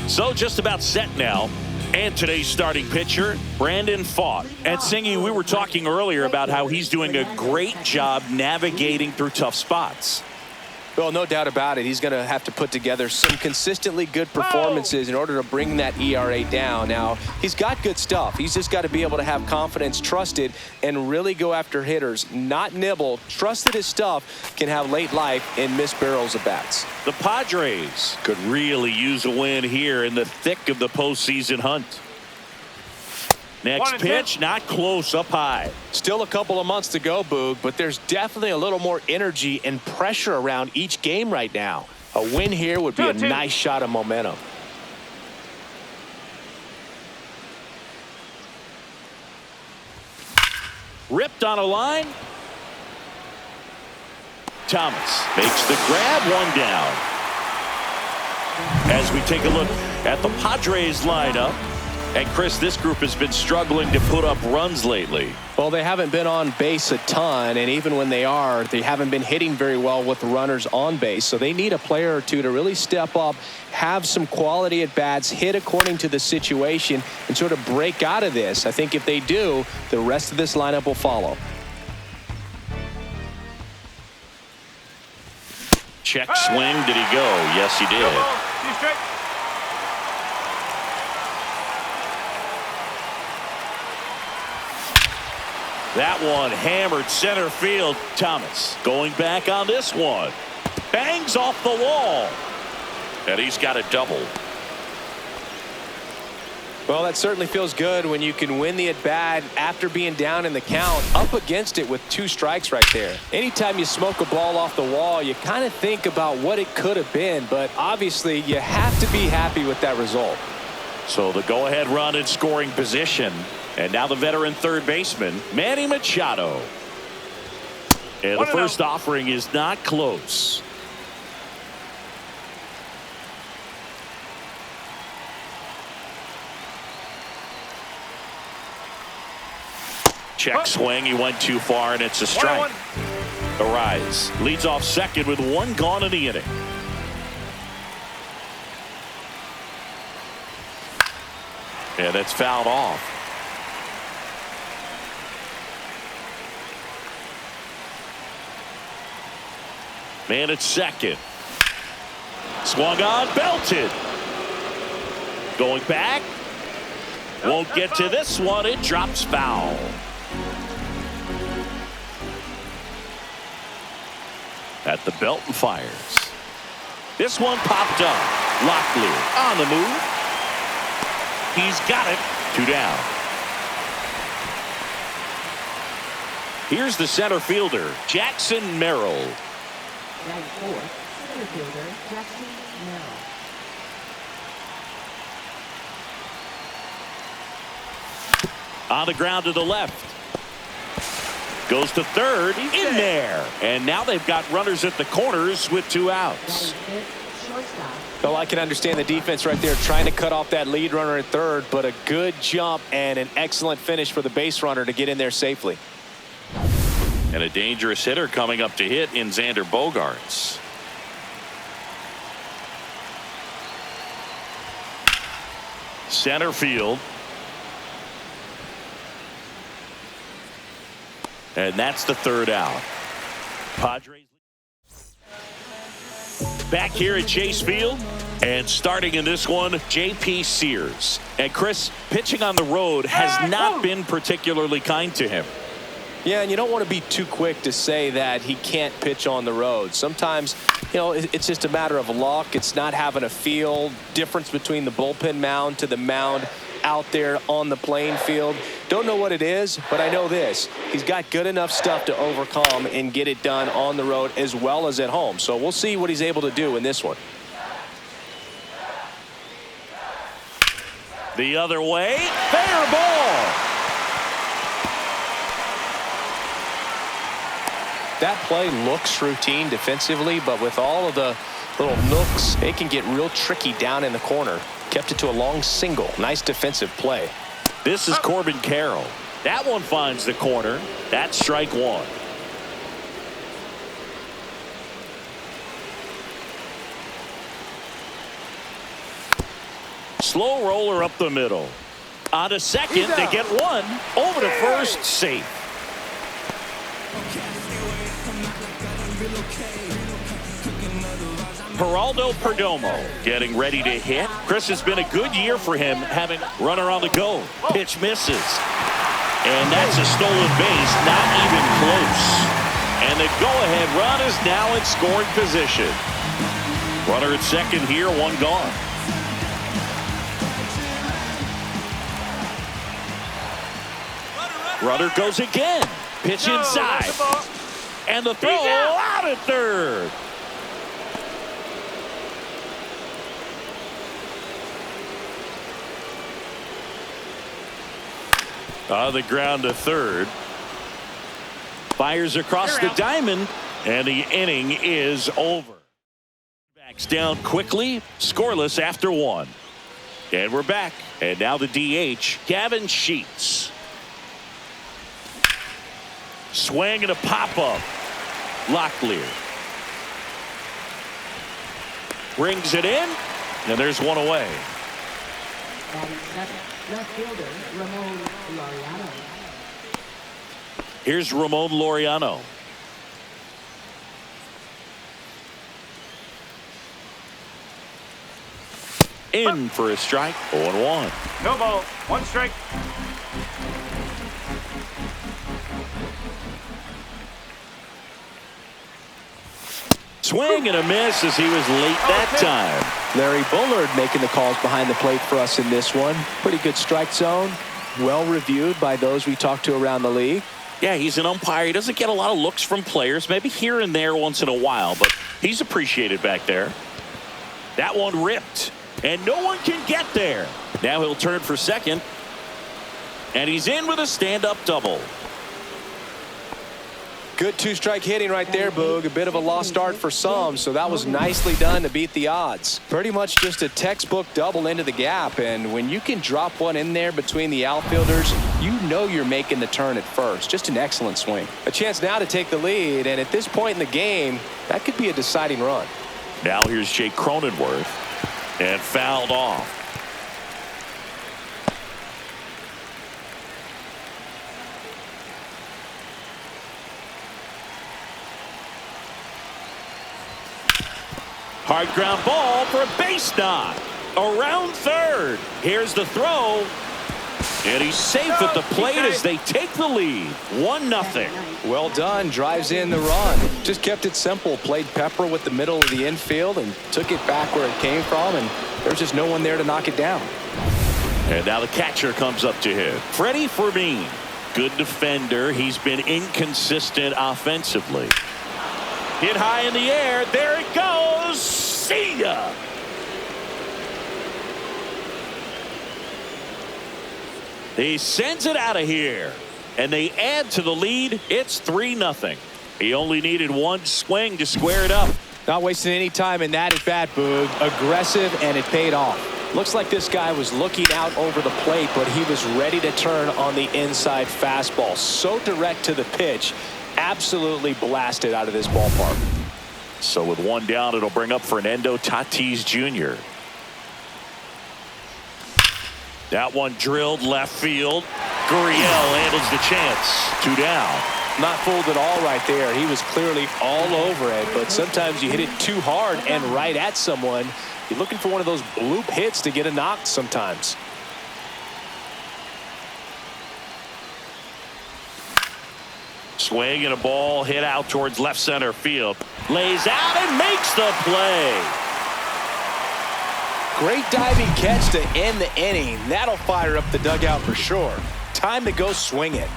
So just about set now. And today's starting pitcher, Brandon Pfaadt. And Singy, we were talking earlier about how he's doing a great job navigating through tough spots. Well, no doubt about it. He's going to have to put together some consistently good performances in order to bring that ERA down. Now, he's got good stuff. He's just got to be able to have confidence, trust it, and really go after hitters. Not nibble. Trust that his stuff can have late life and miss barrels of bats. The Padres could really use a win here in the thick of the postseason hunt. Next pitch, not close, up high. Still a couple of months to go, Boog, but there's definitely a little more energy and pressure around each game right now. A win here would be a nice shot of momentum. Ripped on a line. Thomas makes the grab, one down. As we take a look at the Padres lineup. And Chris, this group has been struggling to put up runs lately. Well, they haven't been on base a ton, and even when they are, they haven't been hitting very well with runners on base. So they need a player or two to really step up, have some quality at bats, hit according to the situation, and sort of break out of this. I think if they do, the rest of this lineup will follow. Check swing. Did he go? Yes, he did. That one hammered center field. Thomas going back on this one. Bangs off the wall. And he's got a double. Well, that certainly feels good when you can win the at-bat after being down in the count, up against it with 2 strikes right there. Anytime you smoke a ball off the wall, you kind of think about what it could have been, but obviously you have to be happy with that result. So the go-ahead run in scoring position. And now the veteran third baseman, Manny Machado. And the first offering is not close. Check swing. He went too far, and it's a strike. Arise leads off second with 1 gone in the inning. And it's fouled off. Man at second. Swung on, belted. Going back. Won't get to this one. It drops foul. At the belt and fires. This one popped up. Locklear on the move. He's got it. 2 down. Here's the center fielder, Jackson Merrill. Right fourth, center fielder Jackson Merrill. On the ground to the left. Goes to third. In there. And now they've got runners at the corners with 2 outs. Well, I can understand the defense right there trying to cut off that lead runner at third, but a good jump and an excellent finish for the base runner to get in there safely. And a dangerous hitter coming up to hit in Xander Bogaerts. Center field. And that's the 3rd out. Padres back here at Chase Field. And starting in this one, J.P. Sears. And Chris, pitching on the road has not been particularly kind to him. Yeah, and you don't want to be too quick to say that he can't pitch on the road. Sometimes, you know, it's just a matter of luck. It's not having a feel. Difference between the bullpen mound to the mound out there on the playing field. Don't know what it is, but I know this. He's got good enough stuff to overcome and get it done on the road as well as at home. So we'll see what he's able to do in this one. The other way. Fair ball. That play looks routine defensively, but with all of the little nooks, it can get real tricky down in the corner. Kept it to a long single. Nice defensive play. This is Corbin Carroll. That one finds the corner. That's strike 1. slow roller up the middle. On to second, they get one. Over to first, safe. Geraldo Perdomo getting ready to hit. Chris, has been a good year for him, having runner on the go. Pitch misses. And that's a stolen base, not even close. And the go-ahead run is now in scoring position. Runner at second here, one gone. Runner goes again. Pitch inside. And the throw out at third. On the ground to third. Fires across the diamond, and the inning is over. Backs down quickly, scoreless after one. And we're back. And now the DH, Gavin Sheets. Swing and a pop-up. Locklear. Brings it in, and there's one away. Batting seventh, left fielder, Ramon Laureano. Here's Ramon Laureano. In for a strike, 0-1. No ball, one strike. Swing and a miss as he was late that time. Larry Bullard making the calls behind the plate for us in this one. Pretty good strike zone. Well reviewed by those we talked to around the league. Yeah, he's an umpire. He doesn't get a lot of looks from players, maybe here and there once in a while, but he's appreciated back there. That one ripped, and no one can get there. Now he'll turn for second, and he's in with a stand-up double. Good two-strike hitting right there, Boog. A bit of a lost start for some, so that was nicely done to beat the odds. Pretty much just a textbook double into the gap, and when you can drop one in there between the outfielders, you know you're making the turn at first. Just an excellent swing. A chance now to take the lead, and at this point in the game, that could be a deciding run. Now here's Jake Cronenworth, and fouled off. Hard ground ball for a base knock. Around third. Here's the throw. And he's safe at the plate as they take the lead. 1-0. Well done. Drives in the run. Just kept it simple. Played pepper with the middle of the infield and took it back where it came from. And there's just no one there to knock it down. And now the catcher comes up to hit. Freddie Fermin. Good defender. He's been inconsistent offensively. Hit high in the air. There it goes. See ya. He sends it out of here. And they add to the lead. It's 3-0. He only needed one swing to square it up. Not wasting any time in that at bat, Boog. Aggressive, and it paid off. Looks like this guy was looking out over the plate, but he was ready to turn on the inside fastball. So direct to the pitch. Absolutely blasted out of this ballpark. So with one down, it'll bring up Fernando Tatis Jr. That one drilled left field. Gurriel handles the chance. 2 down. Not fooled at all right there. He was clearly all over it, but sometimes you hit it too hard and right at someone. You're looking for one of those bloop hits to get a knock sometimes. Swing and a ball hit out towards left center field. Lays out and makes the play. Great diving catch to end the inning. That'll fire up the dugout for sure. Time to go swing it.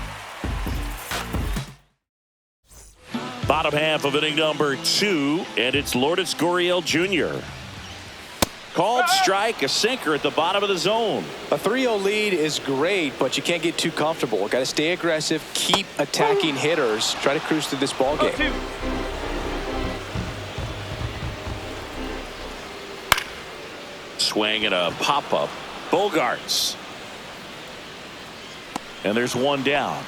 Bottom half of inning number 2, and it's Lourdes Gurriel Jr. Called strike, a sinker at the bottom of the zone. A 3-0 lead is great, but you can't get too comfortable. Got to stay aggressive, keep attacking hitters, try to cruise through this ball game. Swing and a pop-up. Bogarts. And there's one down.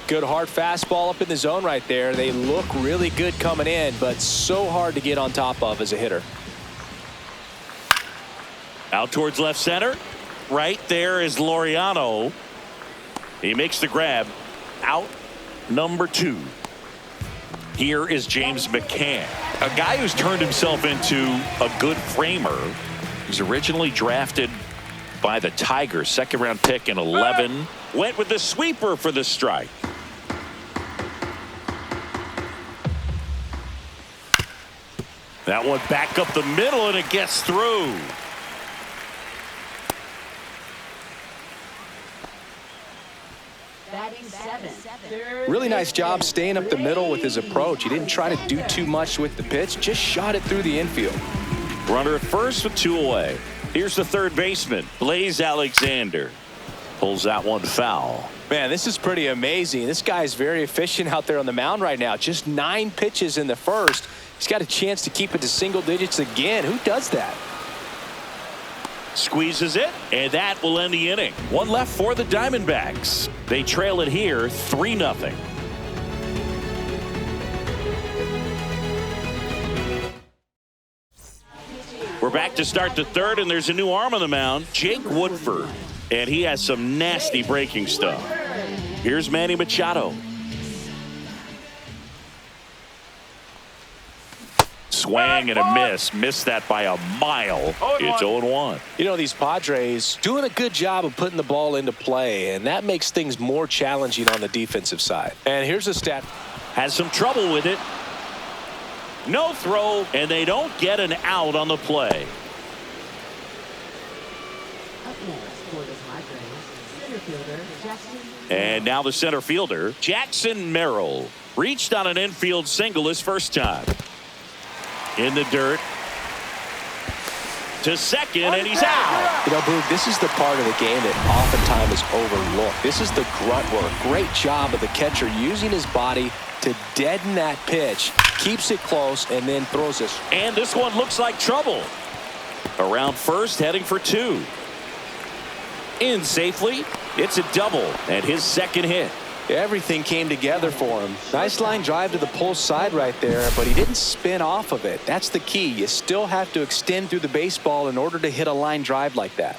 Good hard fastball up in the zone right there. They look really good coming in, but so hard to get on top of as a hitter. Out towards left center. Right there is Laureano. He makes the grab. Out number 2. Here is James McCann, a guy who's turned himself into a good framer. He was originally drafted by the Tigers, second-round pick in 11. Went with the sweeper for the strike. That one back up the middle, and it gets through. Batting 7. Really nice job staying up the middle with his approach. He didn't try to do too much with the pitch, just shot it through the infield. Runner at first with 2 away. Here's the third baseman, Blaze Alexander. Pulls that one foul. Man, this is pretty amazing. This guy's very efficient out there on the mound right now. Just 9 pitches in the first. He's got a chance to keep it to single digits again. Who does that? Squeezes it, and that will end the inning. One left for the Diamondbacks. They trail it here 3-0. We're back to start the third, and there's a new arm on the mound, Jake Woodford, and he has some nasty breaking stuff. Here's Manny Machado. Swing and a miss. Missed that by a mile. It's 0-1. You know, these Padres doing a good job of putting the ball into play, and that makes things more challenging on the defensive side. And here's a stat. Has some trouble with it. No throw, and they don't get an out on the play. Up next for the Padres, center fielder Jackson. And now the center fielder, Jackson Merrill, reached on an infield single his first time. In the dirt. To second, and he's out. You know, Boog, this is the part of the game that oftentimes is overlooked. This is the grunt work. Great job of the catcher using his body to deaden that pitch, keeps it close, and then throws this. And this one looks like trouble. Around first, heading for 2. In safely. It's a double, and his second hit. Everything came together for him. Nice line drive to the pull side right there, but he didn't spin off of it. That's the key. You still have to extend through the baseball in order to hit a line drive like that.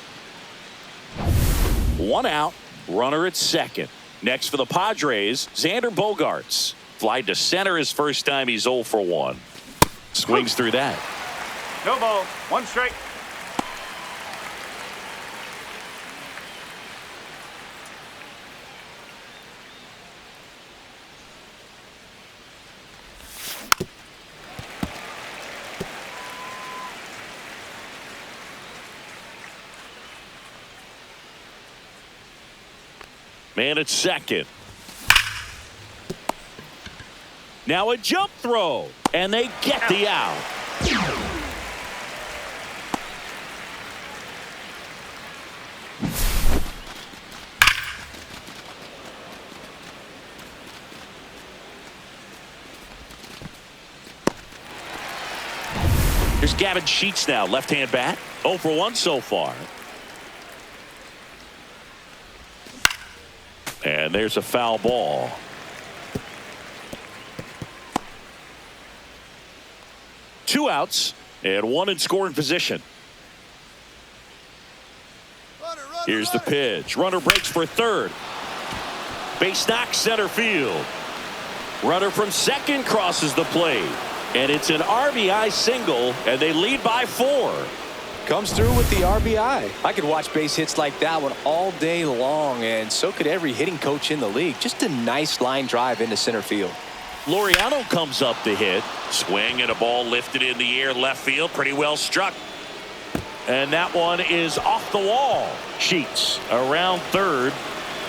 1 out, runner at second. Next for the Padres, Xander Bogaerts. Fly to center his first time. He's 0 for 1. Swings through that. No ball. 1 strike. Man at second. Now a jump throw, and they get the out. Here's Gavin Sheets now, left-hand bat. 0 for 1 so far. And there's a foul ball. Two outs and 1 in scoring position. Here's the pitch. Runner breaks for third. Base knock center field. Runner from second crosses the plate. And it's an RBI single, and they lead by 4. Comes through with the RBI. I could watch base hits like that one all day long, and so could every hitting coach in the league. Just a nice line drive into center field. Laureano comes up to hit. Swing and a ball lifted in the air left field. Pretty well struck. And that one is off the wall. Sheets around third.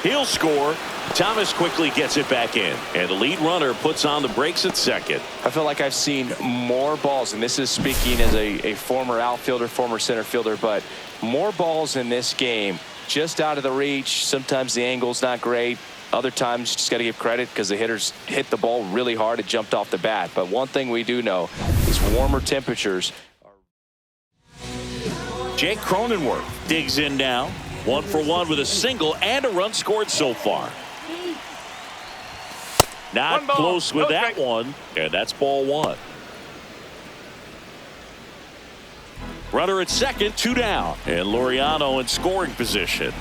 He'll score. Thomas quickly gets it back in, and the lead runner puts on the brakes at second. I feel like I've seen more balls, and this is speaking as a former outfielder, former center fielder, but more balls in this game just out of the reach. Sometimes the angle's not great. Other times, just got to give credit because the hitters hit the ball really hard. It jumped off the bat. But one thing we do know is warmer temperatures. Jake Cronenworth digs in now. 1 for 1 with a single and a run scored so far. Not close with that one, and that's ball 1. Runner at second, 2 down. And Laureano in scoring position.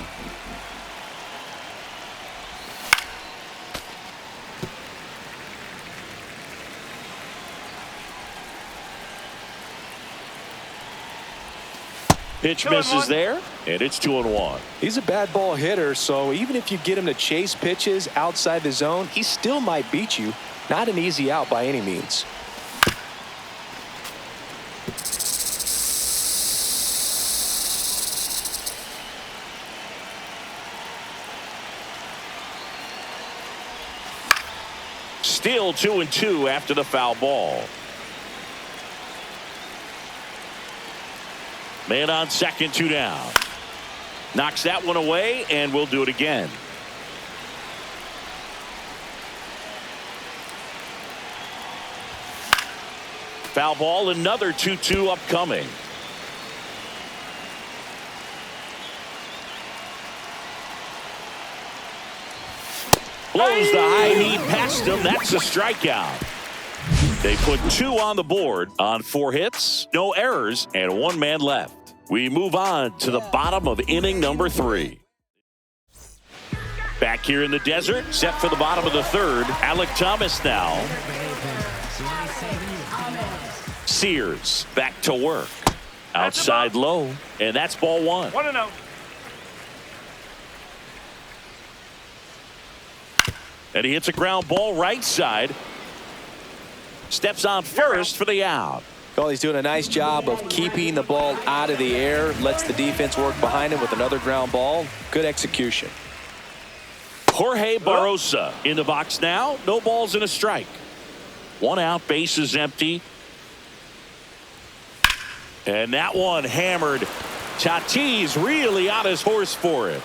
Pitch misses there, and it's 2-1. He's a bad ball hitter, so even if you get him to chase pitches outside the zone, he still might beat you. Not an easy out by any means. Still 2-2 after the foul ball. Man on second, 2 down. Knocks that one away, and we'll do it again. Foul ball, another 2-2 upcoming. Blows the high knee past him. That's a strikeout. They put 2 on the board on 4 hits, no errors, and 1 man left. We move on to the bottom of inning number 3. Back here in the desert, set for the bottom of the 3rd. Alec Thomas now. Sears back to work. Outside low, and that's ball 1. 1-0. And he hits a ground ball right side. Steps on first for the out. Well, he's doing a nice job of keeping the ball out of the air. Lets the defense work behind him with another ground ball. Good execution. Jorge Barrosa in the box now. No balls and a strike. 1 out, base is empty. And that one hammered. Tatis really on his horse for it.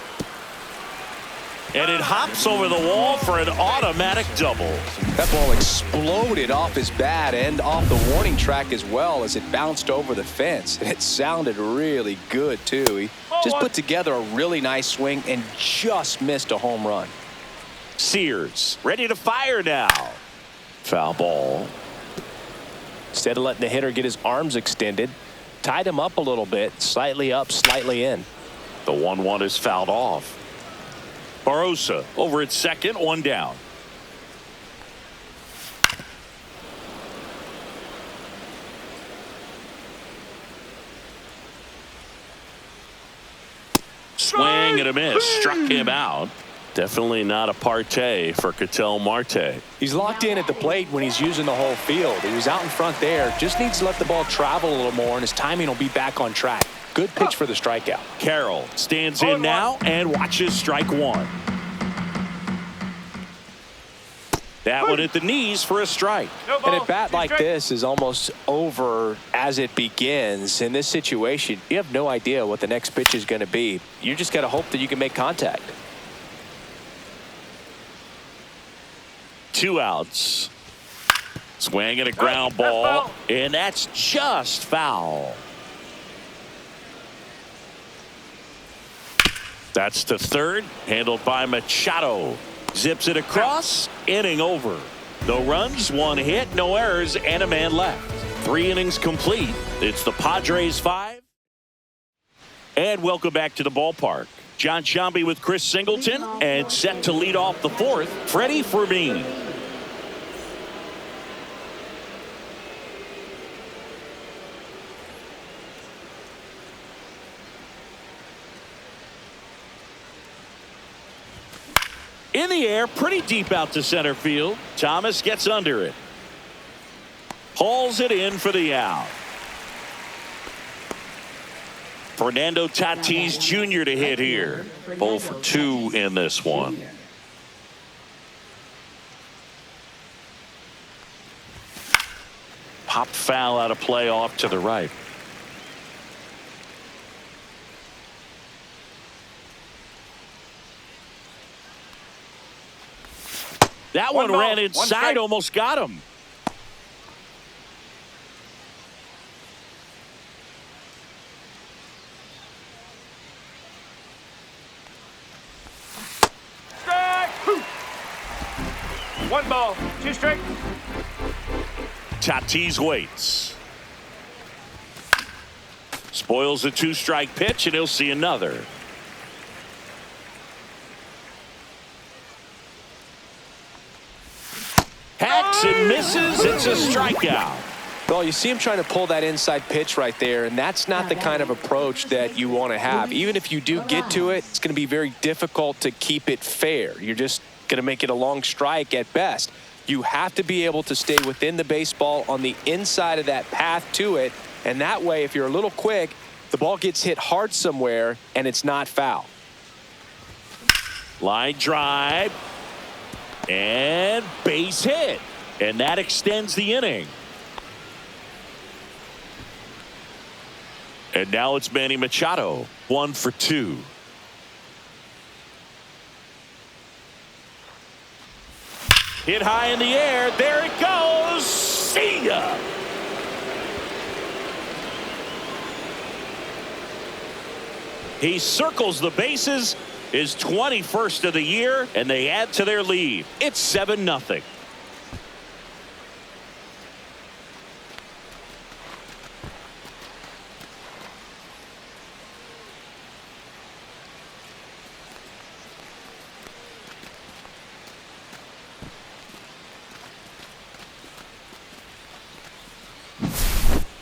And it hops over the wall for an automatic double. That ball exploded off his bat and off the warning track as well as it bounced over the fence. And it sounded really good, too. He just put together a really nice swing and just missed a home run. Sears ready to fire now. Foul ball. Instead of letting the hitter get his arms extended, tied him up a little bit, slightly up, slightly in. The 1-1 is fouled off. Barrosa over at second, 1 down. Swing and a miss. Struck him out. Definitely not a partay for Ketel Marte. He's locked in at the plate when he's using the whole field. He was out in front there. Just needs to let the ball travel a little more, and his timing will be back on track. Good pitch for the strikeout. Carroll stands in now and watches strike 1. That one at the knees for a strike. And a bat like this is almost over as it begins. In this situation, you have no idea what the next pitch is going to be. You just got to hope that you can make contact. 2 outs. Swing and a ground ball, and that's just foul. That's the 3rd, handled by Machado. Zips it across, inning over. No runs, 1 hit, no errors, and a man left. 3 innings complete. It's the Padres 5. And welcome back to the ballpark. John Sciambi with Chris Singleton, and set to lead off the 4th, Freddie Fermin. In the air, pretty deep out to center field. Thomas gets under it. Hauls it in for the out. Fernando Tatis Jr. to hit here. 0 for 2 in this one. Pop foul out of play off to the right. That one ran inside, almost got him. Strike! 1 ball, 2 strike. Tatis waits. Spoils a 2-strike pitch, and he'll see another. Hacks and misses. It's a strikeout. Well, you see him trying to pull that inside pitch right there, and that's not the kind of approach that you want to have. Even if you do get to it, it's going to be very difficult to keep it fair. You're just going to make it a long strike at best. You have to be able to stay within the baseball on the inside of that path to it, and that way, if you're a little quick, the ball gets hit hard somewhere, and it's not foul. Line drive. And base hit. And that extends the inning. And now it's Manny Machado, 1 for 2. Hit high in the air. There it goes. See ya. He circles the bases. His 21st of the year, and they add to their lead. It's 7-0.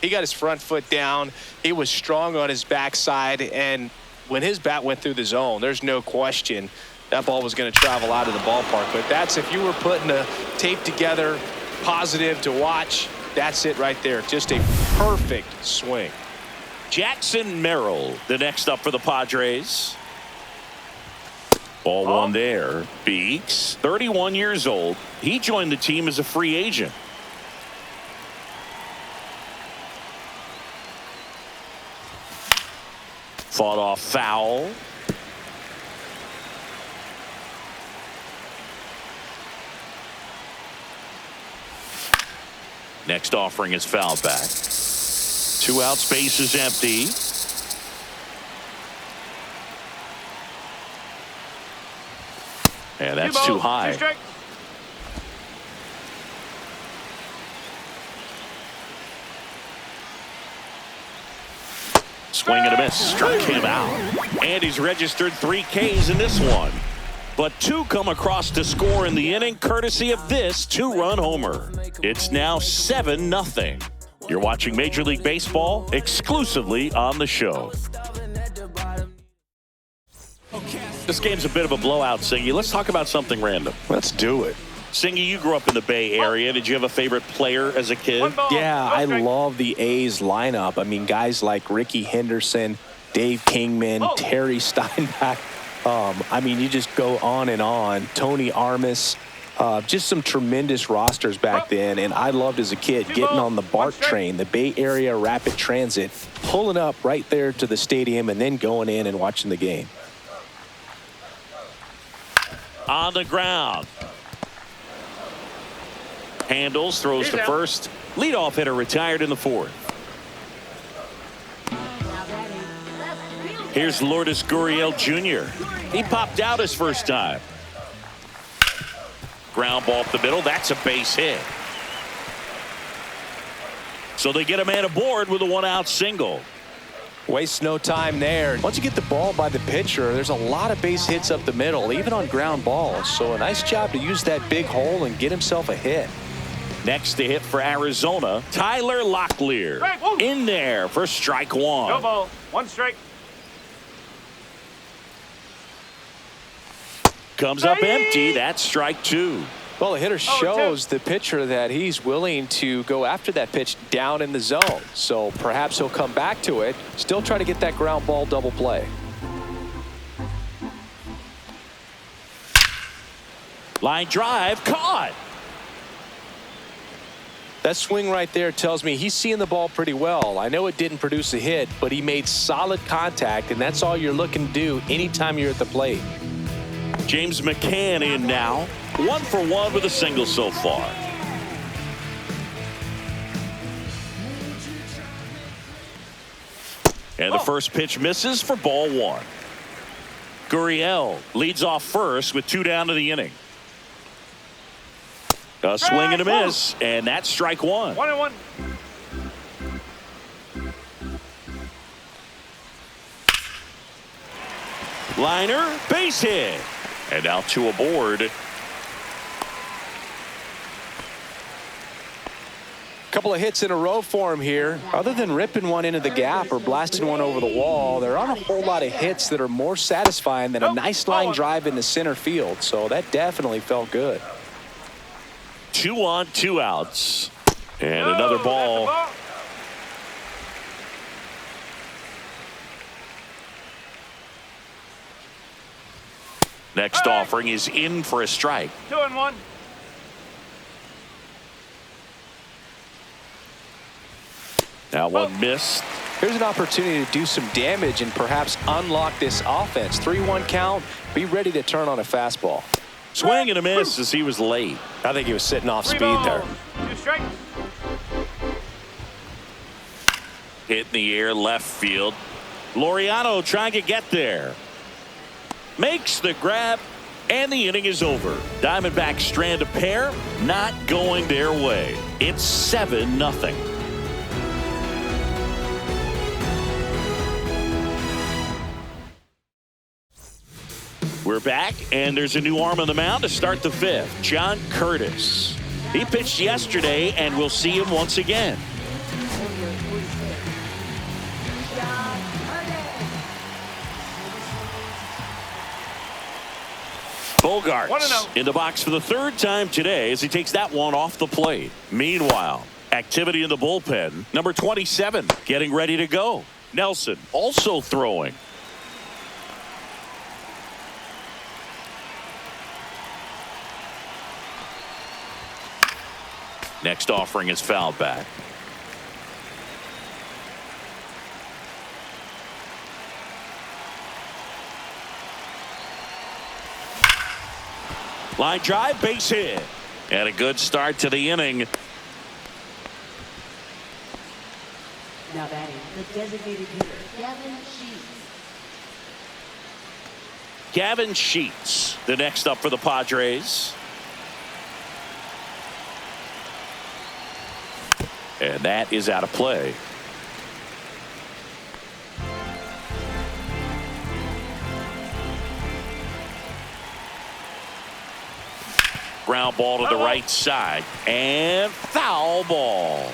He got his front foot down. He was strong on his backside, and when his bat went through the zone, there's no question that ball was going to travel out of the ballpark. But that's, if you were putting a tape together, positive to watch, that's it right there. Just a perfect swing. Jackson Merrill, the next up for the Padres. Ball one there. Beeks, 31 years old. He joined the team as a free agent. Fought off foul. Next offering is foul back. 2 outs, base is empty. Yeah, that's too high. Swing and a miss. Struck him out. And he's registered 3 Ks in this one. But 2 come across to score in the inning, courtesy of this 2-run homer. It's now 7-0. You're watching Major League Baseball exclusively on the show. This game's a bit of a blowout, Singy. Let's talk about something random. Let's do it. Singy, you grew up in the Bay Area. Did you have a favorite player as a kid? Yeah, I love the A's lineup. I mean, guys like Ricky Henderson, Dave Kingman, Terry Steinbach. I mean, you just go on and on. Tony Armas. Just some tremendous rosters back then. And I loved as a kid getting on the BART train, the Bay Area Rapid Transit, pulling up right there to the stadium and then going in and watching the game. On the ground. Handles, throws to first. Leadoff hitter retired in the 4th. Here's Lourdes Gurriel Jr. He popped out his first time. Ground ball up the middle. That's a base hit. So they get a man aboard with a 1-out single. Waste no time there. Once you get the ball by the pitcher, there's a lot of base hits up the middle, even on ground balls. So a nice job to use that big hole and get himself a hit. Next to hit for Arizona, Tyler Locklear. In there for strike 1. No ball. 1 strike. Comes up empty. That's strike 2. Well, the hitter shows the pitcher that he's willing to go after that pitch down in the zone. So perhaps he'll come back to it. Still try to get that ground ball double play. Line drive caught. That swing right there tells me he's seeing the ball pretty well. I know it didn't produce a hit, but he made solid contact, and that's all you're looking to do anytime you're at the plate. James McCann in now. 1 for 1 with a single so far. And the first pitch misses for ball 1. Gurriel leads off first with 2 down to the inning. A swing and a miss, and that's strike 1. 1-1. Liner, base hit. And now 2 aboard. Couple of hits in a row for him here. Other than ripping one into the gap or blasting one over the wall, there aren't a whole lot of hits that are more satisfying than a nice line drive into center field. So that definitely felt good. 2 on, 2 outs. And another ball. Next offering is in for a strike. 2-1. Now one missed. Here's an opportunity to do some damage and perhaps unlock this offense. 3-1 count. Be ready to turn on a fastball. Swing and a miss as he was late. I think he was sitting off 3 speed there. balls, 2 strikes. Hit in the air left field. Laureano trying to get there. Makes the grab, and the inning is over. Diamondbacks strand a pair, not going their way. It's 7-0. We're back, and there's a new arm on the mound to start the 5th. John Curtis. He pitched yesterday, and we'll see him once again. Bogarts in the box for the 3rd time today as he takes that one off the plate. Meanwhile, activity in the bullpen. Number 27 getting ready to go. Nelson also throwing. Next offering is fouled back. Line drive, base hit. And a good start to the inning. Now batting, the designated hitter, Gavin Sheets. Gavin Sheets, the next up for the Padres. And that is out of play. Ground ball to the right side. And foul ball.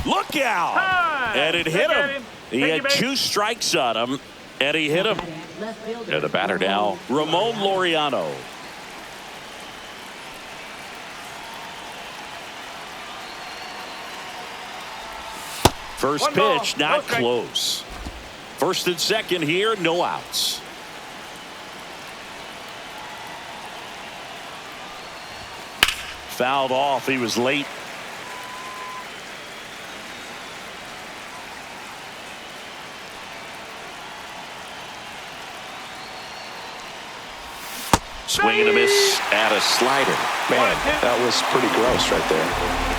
Look out. Hi. And it hit him. He had 2 strikes on him. And he hit him. And the batter now, Ramon Laureano. First pitch, not close. 1st and 2nd here, no outs. Fouled off. He was late. Swing and a miss at a slider. Man, that was pretty gross right there.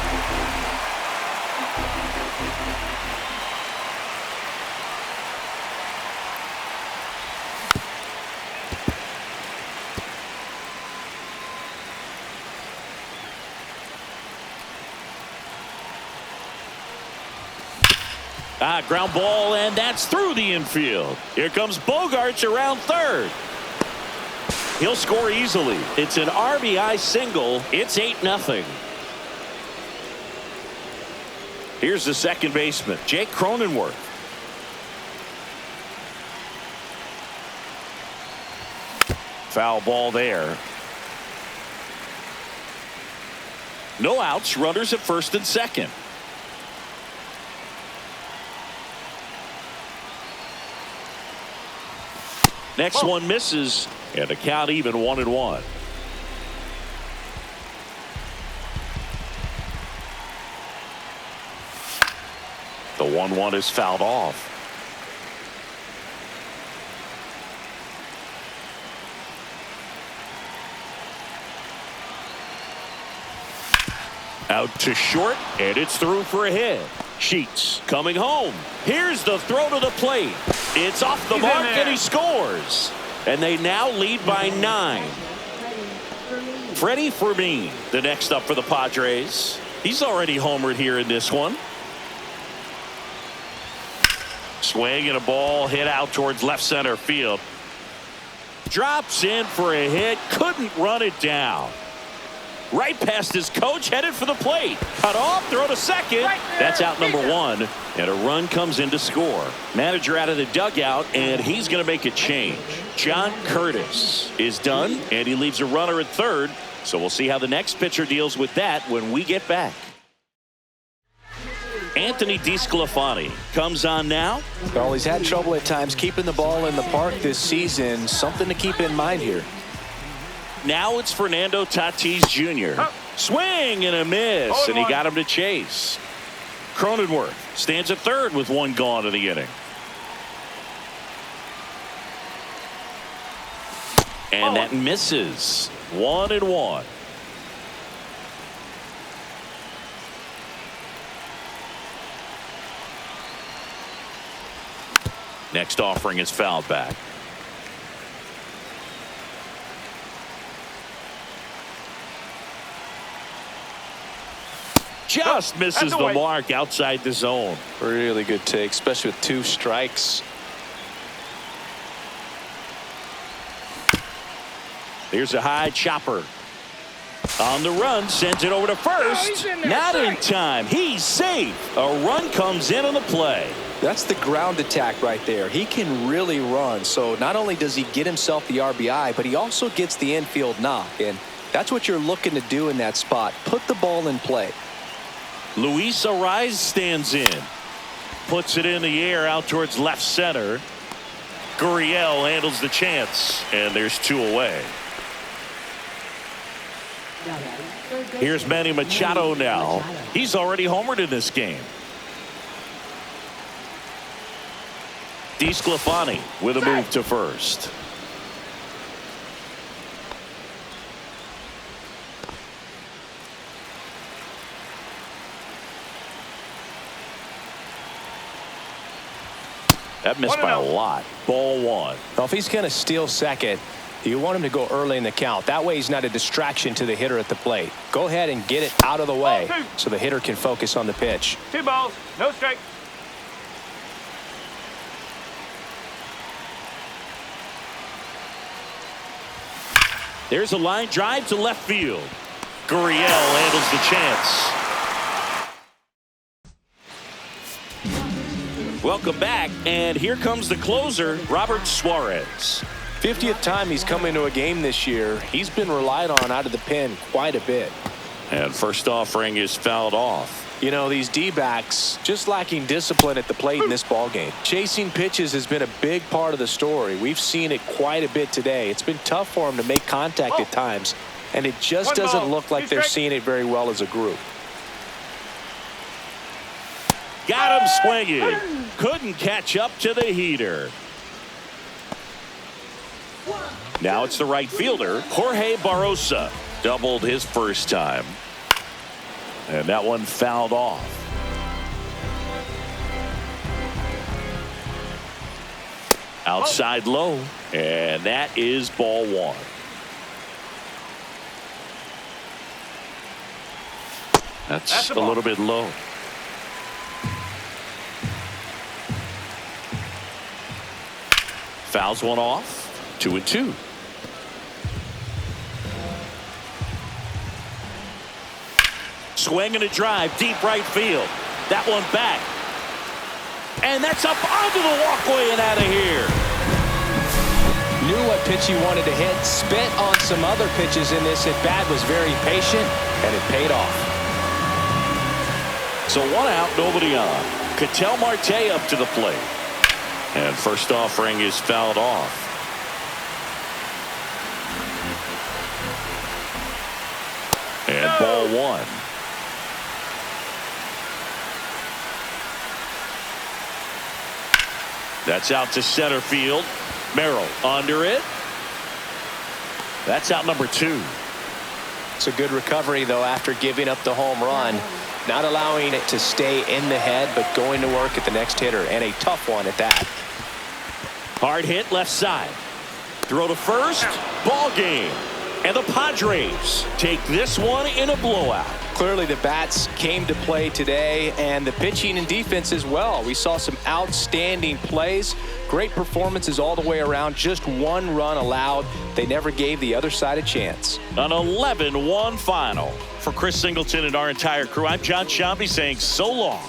Ground ball, and that's through the infield. Here comes Bogarts around 3rd. He'll score easily. It's an RBI single. It's 8-0. Here's the second baseman, Jake Cronenworth. Foul ball there. No outs, runners at 1st and 2nd. Next one misses, and the count even 1-1. The 1-1 is fouled off. Out to short, and it's through for a hit. Sheets coming home. Here's the throw to the plate. It's off the mark, and he scores. And they now lead by 9. Freddie Fermin, the next up for the Padres. He's already homered here in this one. Swing and a ball hit out towards left center field. Drops in for a hit. Couldn't run it down. Right past his coach, headed for the plate. Cut off, throw to second. That's out number one. And a run comes in to score. Manager out of the dugout, and he's going to make a change. John Curtis is done, and he leaves a runner at third. So we'll see how the next pitcher deals with that when we get back. Anthony DeSclafani comes on now. Well, he's had trouble at times keeping the ball in the park this season. Something to keep in mind here. Now it's Fernando Tatis Jr. Swing and a miss, and he got him to chase. Cronenworth stands at third with one gone in the inning. And that misses. 1-1. Next offering is fouled back. Just misses the mark outside the zone. Really good take, especially with 2 strikes. Here's a high chopper. On the run, sends it over to first. Not in time. He's safe. A run comes in on the play. That's the ground attack right there. He can really run. So not only does he get himself the RBI, but he also gets the infield knock. And that's what you're looking to do in that spot. Put the ball in play. Luis Ariz stands in. Puts it in the air out towards left center. Gurriel handles the chance. And there's 2 away. Here's Manny Machado now. He's already homered in this game. DeSclafani with a move to first. That missed by a lot. Ball 1. Well, if he's going to steal second, you want him to go early in the count. That way he's not a distraction to the hitter at the plate. Go ahead and get it out of the way so the hitter can focus on the pitch. 2 balls, no strike. There's a line drive to left field. Gurriel handles the chance. Welcome back, and here comes the closer, Robert Suarez. 50th time he's come into a game this year. He's been relied on out of the pen quite a bit. And first offering is fouled off. You know, these D-backs just lacking discipline at the plate in this ball game. Chasing pitches has been a big part of the story. We've seen it quite a bit today. It's been tough for them to make contact at times, and it just doesn't look like they're seeing it very well as a group. Got him swinging. Couldn't catch up to the heater. Now it's the right fielder, Jorge Barrosa. Doubled his first time. And that one fouled off. Outside low. And that is ball 1. That's a little bit low. Fouls one off. 2-2. Swing and a drive, deep right field. That one back. And that's up onto the walkway and out of here. Knew what pitch he wanted to hit. Spent on some other pitches in this at bat. Was very patient, and it paid off. So 1 out, nobody on. Ketel Marte up to the plate. And first offering is fouled off. And ball 1. That's out to center field. Merrill under it. That's out number 2. It's a good recovery, though, after giving up the home run. Not allowing it to stay in the head, but going to work at the next hitter, and a tough one at that. Hard hit left side. Throw to first. Ball game. And the Padres take this one in a blowout. Clearly the bats came to play today, and the pitching and defense as well. We saw some outstanding plays, great performances all the way around. Just one run allowed. They never gave the other side a chance. An 11-1 final. For Chris Singleton and our entire crew, I'm John Shambi saying so long.